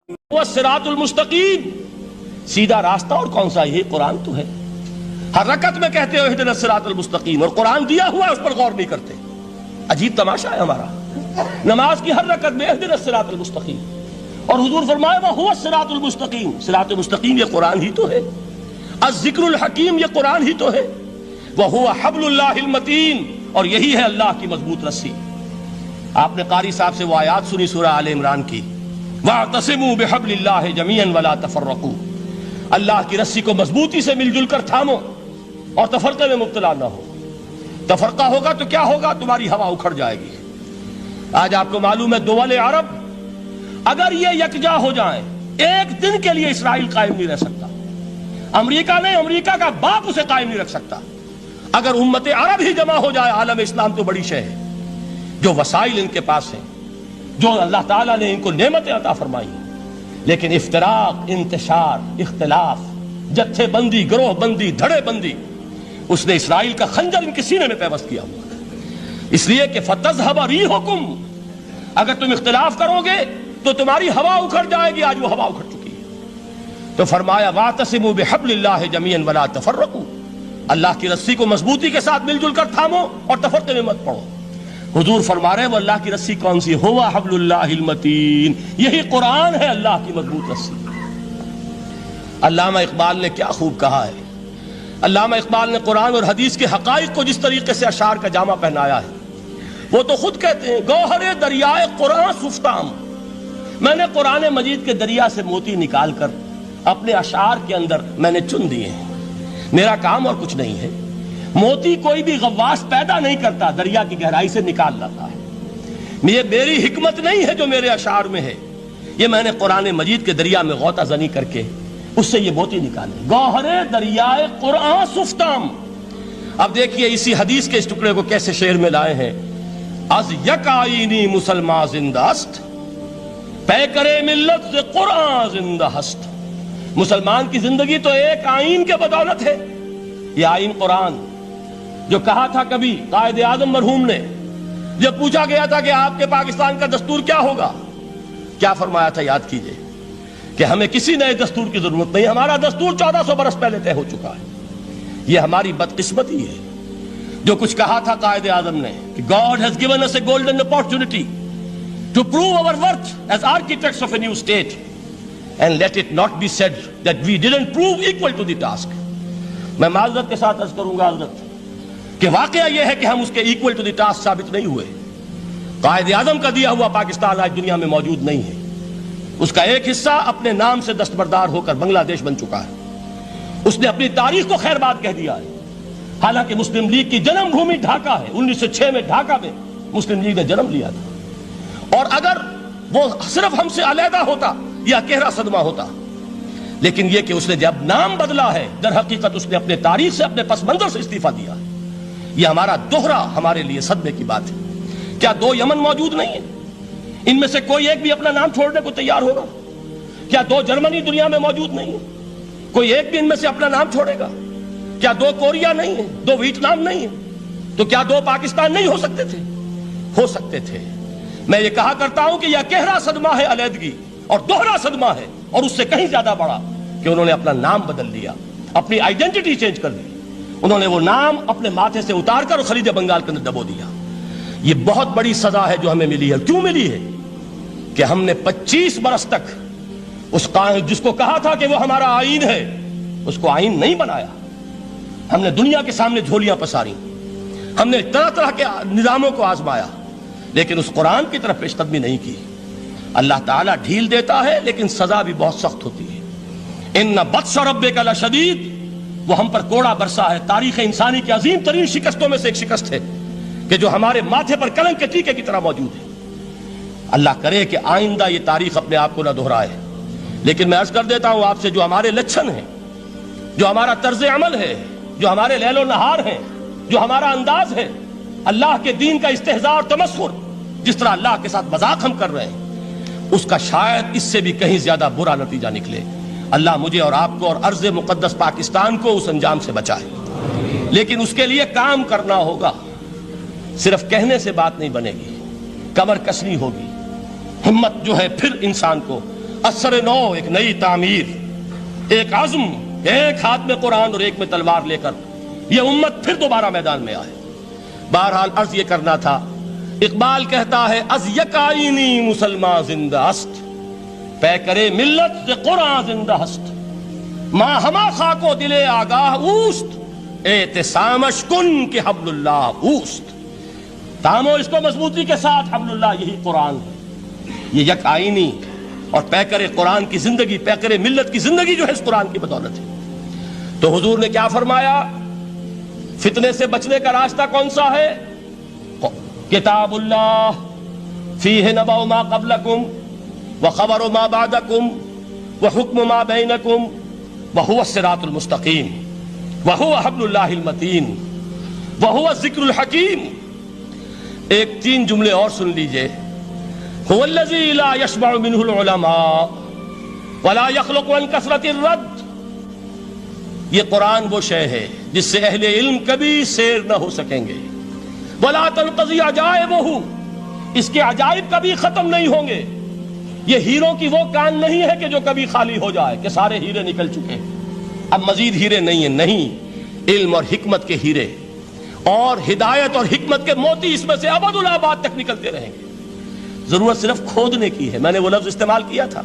وہ صراط المستقیم، سیدھا راستہ اور کون سا؟ یہ قرآن تو ہے۔ ہر رکعت میں کہتے ہو اہدنا الصراط المستقیم، اور قرآن دیا ہوا ہے اس پر غور نہیں کرتے۔ عجیب تماشا ہے ہمارا، نماز کی ہر رکعت میں اہدنا الصراط المستقیم، اور حضور فرمایا وہ الصراط المستقیم، صراط مستقیم یہ قرآن ہی تو ہے۔ الذکر الحکیم یہ قرآن ہی تو ہے۔ وہو حبل اللہ المتین، اور یہی ہے اللہ کی مضبوط رسی۔ آپ نے قاری صاحب سے وہ آیات سنی سورہ آل عمران کی، وَاعْتَصِمُوا بِحَبْلِ اللَّهِ جَمِيعًا وَلَا تَفَرَّقُوا، اللہ کی رسی کو مضبوطی سے مل جل کر تھامو اور تفرقے میں مبتلا نہ ہو۔ تفرقہ ہوگا تو کیا ہوگا؟ تمہاری ہوا اکھڑ جائے گی۔ آج آپ کو معلوم ہے دول عرب اگر یہ یکجا ہو جائیں، ایک دن کے لیے اسرائیل قائم نہیں رہ سکتا۔ امریکہ نہیں، امریکہ کا باپ اسے قائم نہیں رکھ سکتا۔ اگر امت عرب ہی جمع ہو جائے، عالم اسلام تو بڑی شے ہے۔ جو وسائل ان کے پاس ہیں، جو اللہ تعالیٰ نے ان کو نعمتیں عطا فرمائی ہیں، لیکن افتراق، انتشار، اختلاف، جتھے بندی، گروہ بندی، دھڑے بندی، اس نے اسرائیل کا خنجر ان کے سینے میں پیوست کیا ہوا ہے۔ اس لیے کہ فَتَذْهَبَ رِيحُكُمْ، اگر تم اختلاف کرو گے تو تمہاری ہوا اکھڑ جائے گی۔ آج وہ ہوا اکھڑ چکی ہے۔ تو فرمایا وَاعْتَصِمُوا بِحَبْلِ اللَّهِ جَمِيعًا وَلَا تَفَرَّقُوا، اللہ کی رسی کو مضبوطی کے ساتھ مل جل کر تھامو اور تفرقے میں مت پڑو۔ حضور فرما رہے ہیں وہ اللہ کی رسی کون سی؟ ہوا حبل اللہ المتین، یہی قرآن ہے اللہ کی مضبوط رسی۔ علامہ اقبال نے کیا خوب کہا ہے۔ علامہ اقبال نے قرآن اور حدیث کے حقائق کو جس طریقے سے اشعار کا جامع پہنایا ہے، وہ تو خود کہتے ہیں گوہر دریائے قرآن سفتام، میں نے قرآن مجید کے دریا سے موتی نکال کر اپنے اشعار کے اندر میں نے چن دیے ہیں۔ میرا کام اور کچھ نہیں ہے۔ موتی کوئی بھی غواص پیدا نہیں کرتا، دریا کی گہرائی سے نکال لاتا ہے۔ یہ میری حکمت نہیں ہے جو میرے اشعار میں ہے، یہ میں نے قرآن مجید کے دریا میں غوطہ زنی کر کے اس سے یہ موتی نکالے۔ گوہر دریائے قرآن سفتام۔ اب دیکھیے اسی حدیث کے اس ٹکڑے کو کیسے شعر میں لائے ہیں۔ از یک آئینی مسلمان زندہ است، پے کرے ملت سے قرآن زندہ ہست۔ مسلمان کی زندگی تو ایک آئین کے بدولت ہے، یہ آئین قرآن۔ جو کہا تھا کبھی قائد اعظم مرحوم نے، جب پوچھا گیا تھا کہ آپ کے پاکستان کا دستور کیا ہوگا، کیا فرمایا تھا؟ یاد کیجئے کہ ہمیں کسی نئے دستور کی ضرورت نہیں، ہمارا دستور 1400 برس پہلے طے ہو چکا ہے۔ یہ ہماری بدقسمتی ہے۔ جو کچھ کہا تھا قائد اعظم نے کہ God has given us a golden opportunity to prove our worth as architects of a new state, and let it not be said that we didn't prove equal to the task۔ میں معذرت کے ساتھ عرض کروں گا حضرت کہ واقعہ یہ ہے کہ ہم اس کے ایکول ٹو دی ٹاسک ثابت نہیں ہوئے۔ قائد اعظم کا دیا ہوا پاکستان آج دنیا میں موجود نہیں ہے۔ اس کا ایک حصہ اپنے نام سے دستبردار ہو کر بنگلہ دیش بن چکا ہے۔ اس نے اپنی تاریخ کو خیر بات کہہ دیا ہے، حالانکہ مسلم لیگ کی جنم بھومی ڈھاکہ ہے۔ 1906 میں ڈھاکہ میں مسلم لیگ نے جنم لیا تھا، اور اگر وہ صرف ہم سے علیحدہ ہوتا یا گہرا صدمہ ہوتا، لیکن یہ کہ اس نے جب نام بدلا ہے، در حقیقت اس نے اپنے تاریخ سے، اپنے پس منظر سے استعفیٰ دیا ہے۔ یہ ہمارا دوہرا ہمارے لیے صدمے کی بات ہے۔ کیا دو یمن موجود نہیں ہیں؟ ان میں سے کوئی ایک بھی اپنا نام چھوڑنے کو تیار ہوگا؟ کیا دو جرمنی دنیا میں موجود نہیں ہیں؟ کوئی ایک بھی ان میں سے اپنا نام چھوڑے گا؟ کیا دو کوریا نہیں ہیں؟ دو ویتنام نہیں ہیں؟ تو کیا دو پاکستان نہیں ہو سکتے تھے؟ ہو سکتے تھے۔ میں یہ کہا کرتا ہوں کہ یہ گہرا صدمہ ہے علیحدگی، اور دوہرا صدمہ ہے، اور اس سے کہیں زیادہ بڑا کہ انہوں نے اپنا نام بدل لیا، اپنی آئیڈینٹی چینج کر دی۔ انہوں نے وہ نام اپنے ماتھے سے اتار کر خلیج بنگال کے اندر دبو دیا۔ یہ بہت بڑی سزا ہے جو ہمیں ملی ہے۔ کیوں ملی ہے؟ کہ ہم نے 25 برس تک اس جس کو کہا تھا کہ وہ ہمارا آئین ہے، اس کو آئین نہیں بنایا۔ ہم نے دنیا کے سامنے جھولیاں پساری، ہم نے طرح طرح کے نظاموں کو آزمایا، لیکن اس قرآن کی طرف پیش قدمی نہیں کی۔ اللہ تعالیٰ ڈھیل دیتا ہے لیکن سزا بھی بہت سخت ہوتی ہے۔ ان بطش ربک لشدید، وہ ہم پر کوڑا برسا ہے۔ تاریخ انسانی کی عظیم ترین شکستوں میں سے ایک شکست ہے کہ جو ہمارے ماتھے پر کلنک کے ٹیکے کی طرح موجود ہے۔ اللہ کرے کہ آئندہ یہ تاریخ اپنے آپ کو نہ دہرائے۔ لیکن میں عرض کر دیتا ہوں آپ سے، جو ہمارے لچھن ہیں، جو ہمارا طرز عمل ہے، جو ہمارے لیل و نہار ہیں، جو ہمارا انداز ہے، اللہ کے دین کا استہزاء اور تمسخر، جس طرح اللہ کے ساتھ مذاق ہم کر رہے ہیں، اس کا شاید اس سے بھی کہیں زیادہ برا نتیجہ نکلے۔ اللہ مجھے اور آپ کو اور ارض مقدس پاکستان کو اس انجام سے بچائے۔ لیکن اس کے لیے کام کرنا ہوگا، صرف کہنے سے بات نہیں بنے گی، کمر کسنی ہوگی، ہمت جو ہے پھر انسان کو असर नौ, एक नई तामीर, एक आज़म, एक हाथ में कुरान और एक में तलवार लेकर ये उम्मत फिर दोबारा मैदान में आए। बहरहाल अर्ज ये करना था, इकबाल कहता है अज यकाइनी मुसलमान जिंदा हस्त, पै करे मिल्लत से कुरान जिंदा हस्त, माँ हमा खाको दिले आगाह ऊस्त, एहतिसामश कुन के हब्लुल्लाह ऊस्त। थामो इसको मजबूती के साथ, हब्लुल्लाह यही कुरान है, ये यकाइनी और पैकरे कुरान की जिंदगी, पैकरे मिल्लत की जिंदगी जो है इस कुरान की बदौलत है। तो हुजूर ने क्या फरमाया, फितने से बचने का रास्ता कौन सा है? किताबुल्लाह फीह नबअ मा क़ब्लकुम व ख़बरु मा बअदकुम व हुक्मु मा बैनकुम व हुवा सिरातुल मुस्तक़ीम व हुवा हब्लुल्लाहिल मतीन व हुवा ज़िक्रुल हकीम। एक 3 जुमले और सुन लीजिए। हुवल्लज़ी ला यशबअु मिन्हुल उलमा व ला यख़्लुक़ु अन कसरतिर रद्द। ये कुरान वो शय है जिससे अहले इल्म कभी सैर न हो सकेंगे। वला तनक़ज़ी अजाइबुहु, इसके अजाइब कभी खत्म नहीं होंगे। ये हीरों की वो कान नहीं है कि जो कभी खाली हो जाए कि सारे हीरे निकल चुके, अब मजीद हीरे नहीं है। नहीं, इल्म और हिकमत के हीरे और हिदायत और हिकमत के मोती इसमें से अबदुल आबाद तक निकलते रहेंगे। जरूरत सिर्फ खोदने की है। मैंने वो लफ्ज इस्तेमाल किया था,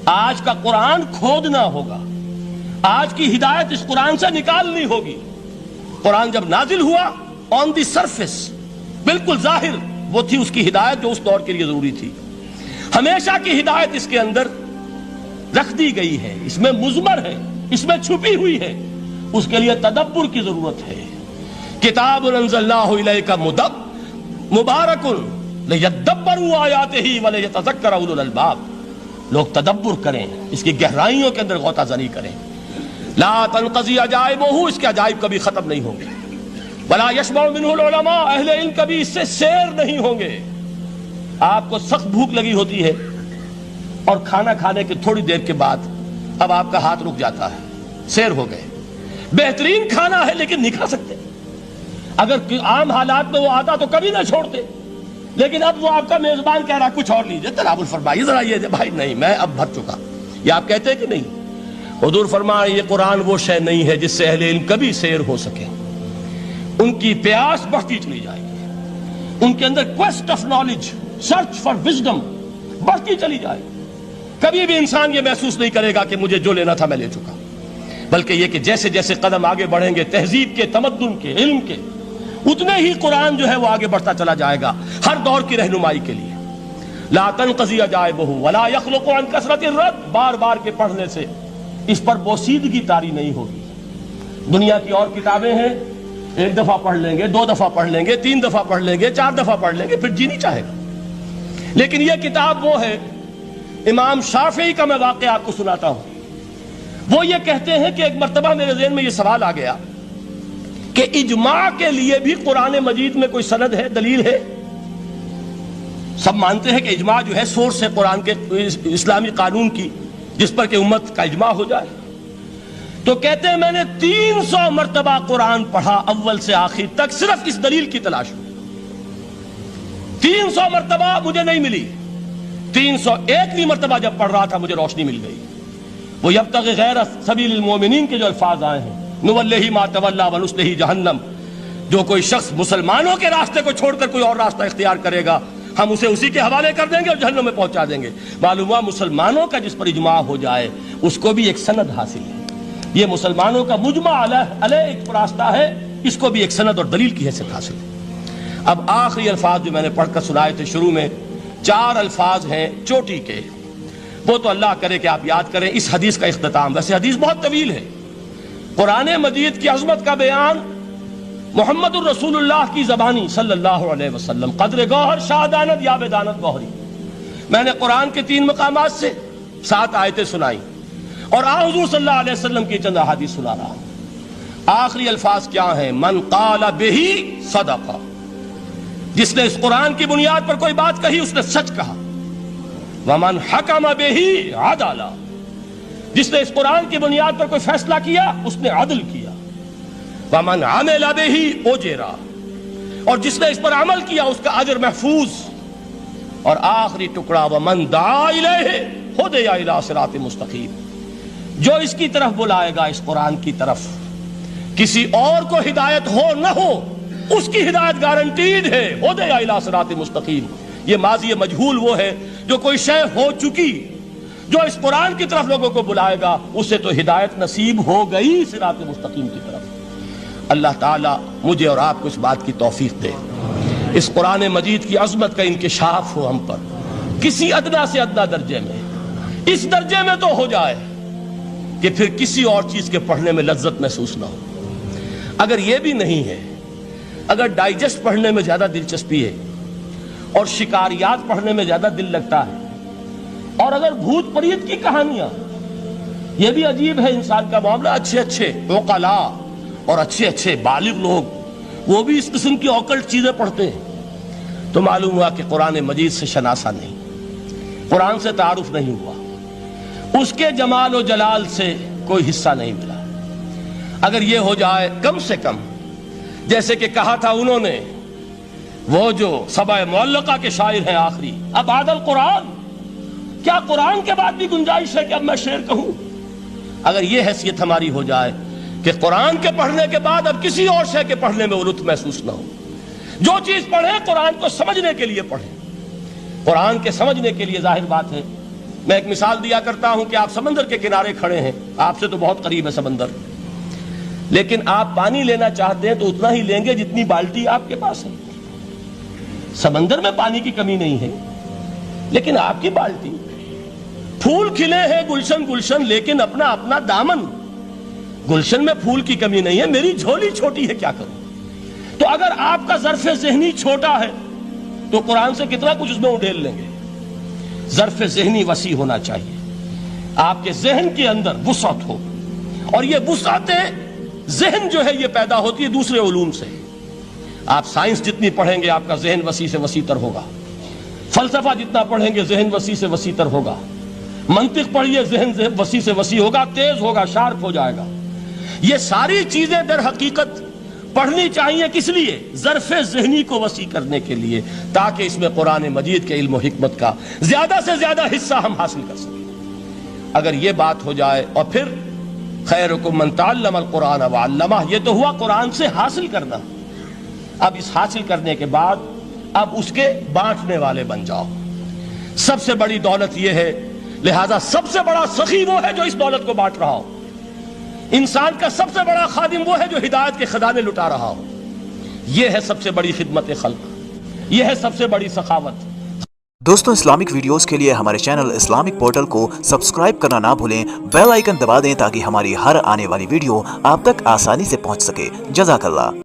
आज का कुरान खोदना होगा, आज की हिदायत इस कुरान से निकालनी होगी। कुरान जब नाजिल हुआ ऑन दी सरफेस, बिल्कुल जाहिर वो थी उसकी हिदायत जो उस दौर के लिए जरूरी थी। हमेशा की हिदायत इसके अंदर रख दी गई है, इसमें मुज़मर है, इसमें छुपी हुई है, उसके लिए तदब्बुर की जरूरत है। किताबुन अंज़लनाहु इलैका मुबारकुन लियद्दब्बरू आयातिही व लियतज़क्कर उलुल अलबाब। लोग तदब्बुर करें, इसकी गहराइयों के अंदर गौताज़नी करें। ला तनक़ज़ी अजाइबुहु, इसके अजाइब कभी खत्म नहीं होंगे। वला यशबअु मिन्हुल उलमा, अहले इल्म कभी इससे सैर नहीं होंगे। आपको सख्त भूख लगी होती है और खाना खाने के थोड़ी देर के बाद अब आपका हाथ रुक जाता है, सैर हो गए। बेहतरीन खाना है लेकिन नहीं खा सकते। अगर आम हालात में वो आता तो कभी ना छोड़ते, लेकिन अब वो आपका मेजबान कह रहा कुछ और लीजिए, तनावुल फरमाइए जरा, ये भाई नहीं मैं अब भर चुका, ये आप कहते हैं कि नहीं? हुजूर फरमाए ये कुरान वो शय नहीं है जिससे अहले इल्म कभी सैर हो सके। उनकी प्यास बढ़ती चली जाएगी, उनके अंदर quest of knowledge, search for wisdom बढ़ती चली जाएगी। कभी भी इंसान ये महसूस नहीं करेगा कि मुझे जो लेना था मैं ले चुका, बल्कि ये कि जैसे जैसे कदम आगे बढ़ेंगे तहजीब के, तमद्दुन के, इल्म के, उतने ही कुरान जो है वो आगे बढ़ता चला जाएगा हर दौर की रहनुमाई के लिए। ला तनक़ज़ी अजाइबुहु वला यख़्लुक़ु अन कसरतिर रद्द, बार बार के पढ़ने से इस पर बोसीदगी तारी नहीं होगी। दुनिया की और किताबें हैं, एक दफा पढ़ लेंगे, 2 दफा पढ़ लेंगे, 3 दफा पढ़ लेंगे, 4 दफा पढ़ लेंगे, फिर जी नहीं चाहेगा। लेकिन यह किताब वो है, इमाम शाफी का मैं वाक़या आपको सुनाता हूं। वो ये कहते हैं कि एक मर्तबा मेरे ज़हन में ये सवाल आ गया कि इजमा के लिए भी कुरान मजीद में कोई सनद है, दलील है? सब मानते हैं कि इजमा जो है सोर्स है कुरान के इस्लामी कानून की, जिस पर कि उम्मत का इजमा हो जाए। तो कहते हैं मैंने 300 मर्तबा कुरान पढ़ा अव्वल से आखिर तक, सिर्फ इस दलील की तलाश में। 300 मर्तबा मुझे नहीं मिली, 301वीं मर्तबा जब पढ़ रहा था मुझे रोशनी मिल गई। वो यब्तग़ी गैर सबीलिल मोमिनीन के जो अल्फाज आए हैं, नुवल्लिही मा तवल्ला व नुस्लिही जहन्नम, जो कोई शख्स मुसलमानों के रास्ते को छोड़कर कोई और रास्ता इख्तियार करेगा हम उसे उसी के हवाले कर देंगे और जहन्नम में पहुंचा देंगे। मालूम हुआ मुसलमानों का जिस पर इजमा हो जाए उसको भी एक सनद हासिल है। ये मुसलमानों का मुजमा अलैह एक रास्ता है, इसको भी एक सनद और दलील की हैसियत हासिल है। अब आखिरी अल्फाज जो मैंने पढ़कर सुनाए थे शुरू में, 4 अल्फाज हैं चोटी के, वो तो अल्लाह करे कि आप याद करें। इस हदीस का इख्तिताम, वैसे हदीस बहुत तवील है, कुरान मजीद की अजमत का बयान मुहम्मदुर रसूलुल्लाह की ज़बानी सल्लल्लाहु अलैहि वसल्लम, कद्र गौहर शाहदानत या बेदानत गौहरी। मैंने कुरान के 3 मकामात से 7 आयतें सुनाई और हुज़ूर सल्लल्लाहु अलैहि वसल्लम की चंद अहादीस सुना रहा। आखिरी अल्फाज क्या हैं? मन क़ाल बिही सदक़ा, जिसने इस कुरान की बुनियाद पर कोई बात कही उसने सच कहा। वमन हकम बिही अदला, जिसने इस कुरान की बुनियाद पर कोई फैसला किया उसने अदल किया। वमन अमिल बिही उजरा, और जिसने इस पर अमल किया उसका अजर महफूज। और आखिरी टुकड़ा, वमन दा इलैहि हुदया इला सिरात मुस्तकीम। जो इसकी तरफ बुलाएगा, इस कुरान की तरफ, किसी और को हिदायत हो न हो, उसकी हिदायत गारंटीड है। हुदया इला सिरात मुस्तकीम, ये माजी मजहूल वो है जो कोई शय हो चुकी, जो इस कुरान की तरफ लोगों को बुलाएगा उसे तो हिदायत नसीब हो गई सिरात मुस्तकीम की तरफ। अल्लाह ताला मुझे और आपको इस बात की तौफीक दे, इस कुरान मजीद की अजमत का इंकिशाफ हो हम पर किसी अदना से अदना दर्जे में, इस दर्जे में तो हो जाए कि फिर किसी और चीज के पढ़ने में लज्जत महसूस ना हो। अगर यह भी नहीं है, अगर डाइजेस्ट पढ़ने में ज्यादा दिलचस्पी है और शिकारियात पढ़ने में ज्यादा दिल लगता है, और अगर भूत प्रेत की कहानियां, यह भी अजीब है इंसान का मामला, अच्छे अच्छे उक़ला और अच्छे अच्छे बालिग लोग वो भी इस किस्म की ऑकल्ट चीजें पढ़ते हैं, तो मालूम हुआ कि कुरान मजीद से शनासा नहीं, कुरान से तारुफ नहीं हुआ, उसके जमाल और जलाल से कोई हिस्सा नहीं मिला। अगर यह हो जाए कम से कम, जैसे कि कहा था उन्होंने, वो जो सबा मुअल्लका के शायर हैं आखिरी, अब आदल कुरान, क्या कुरान के बाद भी गुंजाइश है कि अब मैं शेर कहूं? अगर यह हैसियत हमारी हो जाए कि कुरान के पढ़ने के बाद अब किसी और शय के पढ़ने में लुत्फ महसूस ना हो, जो चीज पढ़े कुरान को समझने के लिए पढ़े, कुरान के समझने के लिए। जाहिर बात है, मैं एक मिसाल दिया करता हूं कि आप समंदर के किनारे खड़े हैं, आपसे तो बहुत करीब है समंदर, लेकिन आप पानी लेना चाहते हैं तो उतना ही लेंगे जितनी बाल्टी आपके पास है। समंदर में पानी की कमी नहीं है, लेकिन आपकी बाल्टी, फूल खिले हैं गुलशन गुलशन, लेकिन अपना अपना दामन, गुलशन में फूल की कमी नहीं है, मेरी झोली छोटी है, क्या करूं? तो अगर आपका ज़र्फ़ ज़हनी छोटा है तो कुरान से कितना कुछ उसमें उड़ेल लेंगे। ज़र्फ़ ज़हनी वसी होना चाहिए, आपके ज़हन के अंदर वुसअत हो, और ये वुसअत ज़हन जो है ये पैदा होती है दूसरे उलूम से। आप साइंस जितनी पढ़ेंगे आपका ज़हन वसी से वसीतर होगा, फलसफा जितना पढ़ेंगे ज़हन वसी से वसीतर होगा, मंतिक पढ़िए ज़हन वसी से वसी होगा, तेज होगा, शार्प हो जाएगा। ये सारी चीजें दर हकीकत पढ़नी चाहिए, किस लिए? ज़र्फ़े ज़हनी को वसी करने के लिए, ताकि इसमें कुरान मजीद के इल्म और हिकमत का ज्यादा से ज्यादा हिस्सा हम हासिल कर सकें। अगर ये बात हो जाए, और फिर खैरुकुम मन तअल्लमल कुरान व अल्लमह, ये तो हुआ कुरान से हासिल करना। अब इस हासिल करने के बाद अब उसके बांटने वाले बन जाओ। सबसे बड़ी दौलत यह है, लिहाजा सबसे बड़ा सखी वो है जो इस दौलत को बांट रहा हो। इंसान का सबसे बड़ा खादिम वो है जो हिदायत के खजाने लुटा रहा हो। यह है सबसे बड़ी खिदमत खल्क, यह है सबसे बड़ी सखावत। दोस्तों, इस्लामिक वीडियोस के लिए हमारे चैनल इस्लामिक पोर्टल को सब्सक्राइब करना ना भूलें, बेल आइकन दबा दें ताकि हमारी हर आने वाली वीडियो आप तक आसानी से पहुंच सके। जज़ाकल्लाह।